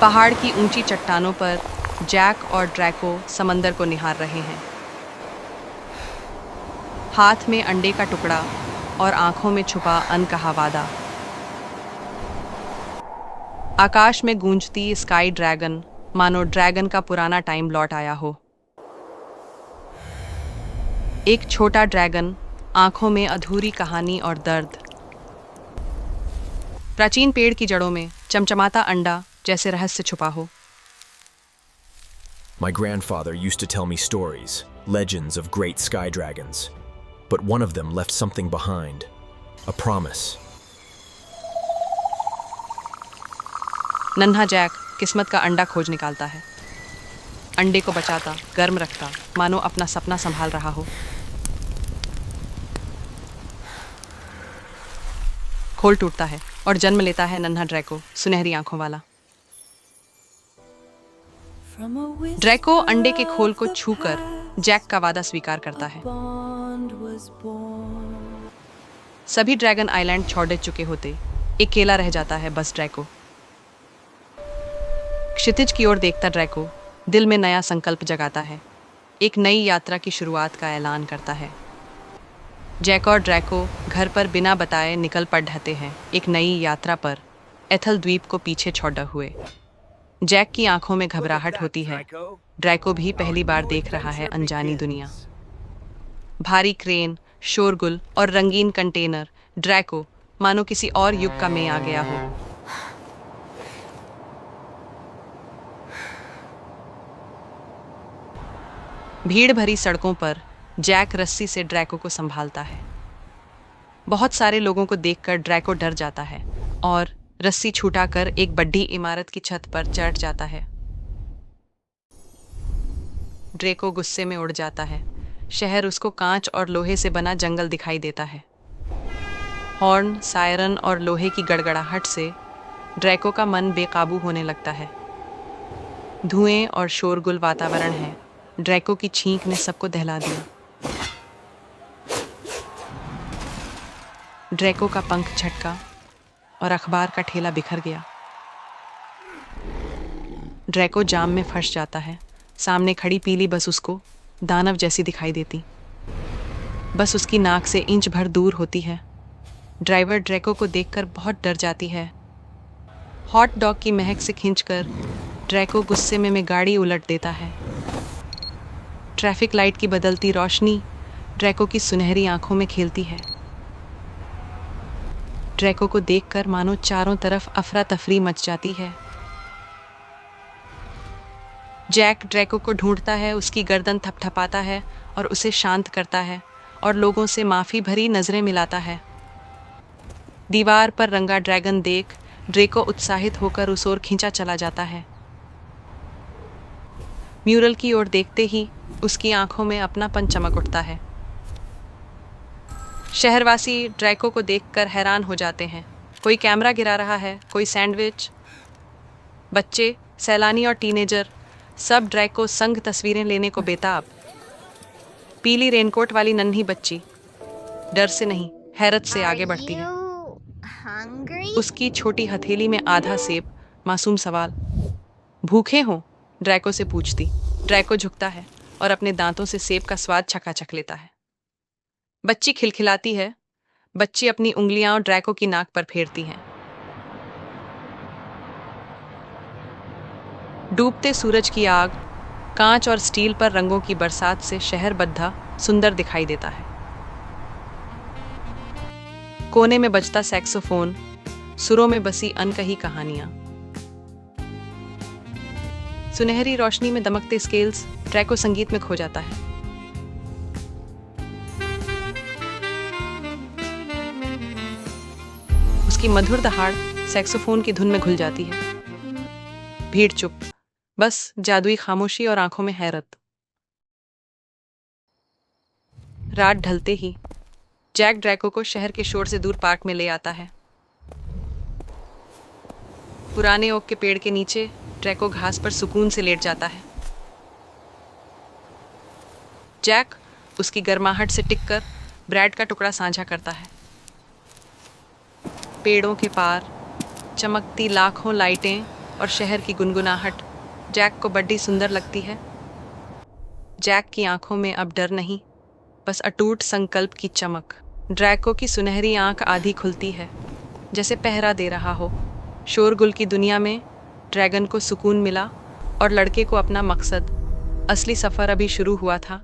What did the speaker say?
पहाड़ की ऊंची चट्टानों पर जैक और ड्रैको समंदर को निहार रहे हैं। हाथ में अंडे का टुकड़ा और आंखों में छुपा अनकहा वादा। आकाश में गूंजती स्काई ड्रैगन मानो ड्रैगन का पुराना टाइम लौट आया हो। एक छोटा ड्रैगन, आंखों में अधूरी कहानी और दर्द। प्राचीन पेड़ की जड़ों में चमचमाता अंडा जैसे रहस्य छुपा हो। My grandfather used to tell me stories, legends of great sky dragons. But one of them left something behind, a promise. नन्हा जैक किस्मत का अंडा खोज निकालता है। अंडे को बचाता, गर्म रखता, मानो अपना सपना संभाल रहा हो। खोल टूटता है और जन्म लेता है नन्हा ड्रैको, सुनहरी आंखों वाला। ड्रैको अंडे के खोल को छूकर जैक का वादा स्वीकार करता है। सभी ड्रैगन आइलैंड छोड़ चुके होते, अकेला रह जाता है बस ड्रैको। क्षितिज की ओर देखता ड्रैको दिल में नया संकल्प जगाता है, एक नई यात्रा की शुरुआत का ऐलान करता है। जैक और ड्रैको घर पर बिना बताए निकल पड़ ढहते हैं, एक नई यात्रा पर, एथल द्वीप को पीछे छोड़े हुए। जैक की आंखों में घबराहट होती है, ड्रैको भी पहली बार देख रहा है अनजानी दुनिया। भारी क्रेन, शोरगुल और रंगीन कंटेनर, ड्रैको मानो किसी और युग का में आ गया हो। भीड़ भरी सड़कों पर जैक रस्सी से ड्रैको को संभालता है। बहुत सारे लोगों को देखकर ड्रैको डर जाता है और रस्सी छूटाकर एक बड़ी इमारत की छत पर चढ़ जाता है। ड्रैको गुस्से में उड़ जाता है। शहर उसको कांच और लोहे से बना जंगल दिखाई देता है। हॉर्न, सायरन और लोहे की गड़गड़ाहट से ड्रैको का मन बेकाबू होने लगता है। धुएं और शोरगुल वातावरण है। ड्रैको की छींक ने सबको दहला दिया। ड्रैको का पंख झटका और अखबार का ठेला बिखर गया। ड्रैको जाम में फंस जाता है। सामने खड़ी पीली बस उसको दानव जैसी दिखाई देती। बस उसकी नाक से इंच भर दूर होती है। ड्राइवर ड्रैको को देखकर बहुत डर जाती है। हॉट डॉग की महक से खींचकर ड्रैको गुस्से में गाड़ी उलट देता है। ट्रैफिक लाइट की बदलती रोशनी ड्रैको की सुनहरी आंखों में खेलती है। ड्रैको को देखकर मानो चारों तरफ अफरा तफरी मच जाती है। जैक ड्रैको को ढूंढता है, उसकी गर्दन थपथपाता है और उसे शांत करता है और लोगों से माफी भरी नजरें मिलाता है। दीवार पर रंगा ड्रैगन देख ड्रैको उत्साहित होकर उस ओर खींचा चला जाता है। म्यूरल की ओर देखते ही उसकी आंखों में अपनापन चमक उठता है। शहरवासी ड्रैको को देखकर हैरान हो जाते हैं। कोई कैमरा गिरा रहा है, कोई सैंडविच। बच्चे, सैलानी और टीनेजर सब ड्रैको संग तस्वीरें लेने को बेताब। पीली रेनकोट वाली नन्ही बच्ची डर से नहीं, हैरत से आगे बढ़ती है। उसकी छोटी हथेली में आधा सेब। मासूम सवाल। भूखे हो? ड्रैको से पूछती। ड्रैको झुकता है और अपने दांतों से सेब का स्वाद चखाचख लेता है। बच्ची खिलखिलाती है। बच्ची अपनी उंगलियां ड्रैको की नाक पर फेरती हैं। डूबते सूरज की आग, कांच और स्टील पर रंगों की बरसात से शहर बद्धा सुंदर दिखाई देता है। कोने में बजता सैक्सोफोन, सुरों में बसी अनकही कहानियां। सुनहरी रोशनी में दमकते स्केल्स, ड्रैको संगीत में खो जाता है। उसकी मधुर दहाड़ सैक्सोफोन की धुन में घुल जाती है। भीड़ चुप, बस जादुई खामोशी और आंखों में हैरत। रात ढलते ही जैक ड्रैको को शहर के शोर से दूर पार्क में ले आता है। पुराने ओक के पेड़ के नीचे ड्रैको घास पर सुकून से लेट जाता है। जैक उसकी गर्माहट से टिककर ब्रेड का टुकड़ा साझा करता है। पेड़ों के पार चमकती लाखों लाइटें और शहर की गुनगुनाहट जैक को बड़ी सुंदर लगती है। जैक की आंखों में अब डर नहीं, बस अटूट संकल्प की चमक। ड्रैको की सुनहरी आंख आधी खुलती है, जैसे पहरा दे रहा हो। शोरगुल की दुनिया में ड्रैगन को सुकून मिला और लड़के को अपना मकसद, असली सफ़र अभी शुरू हुआ था।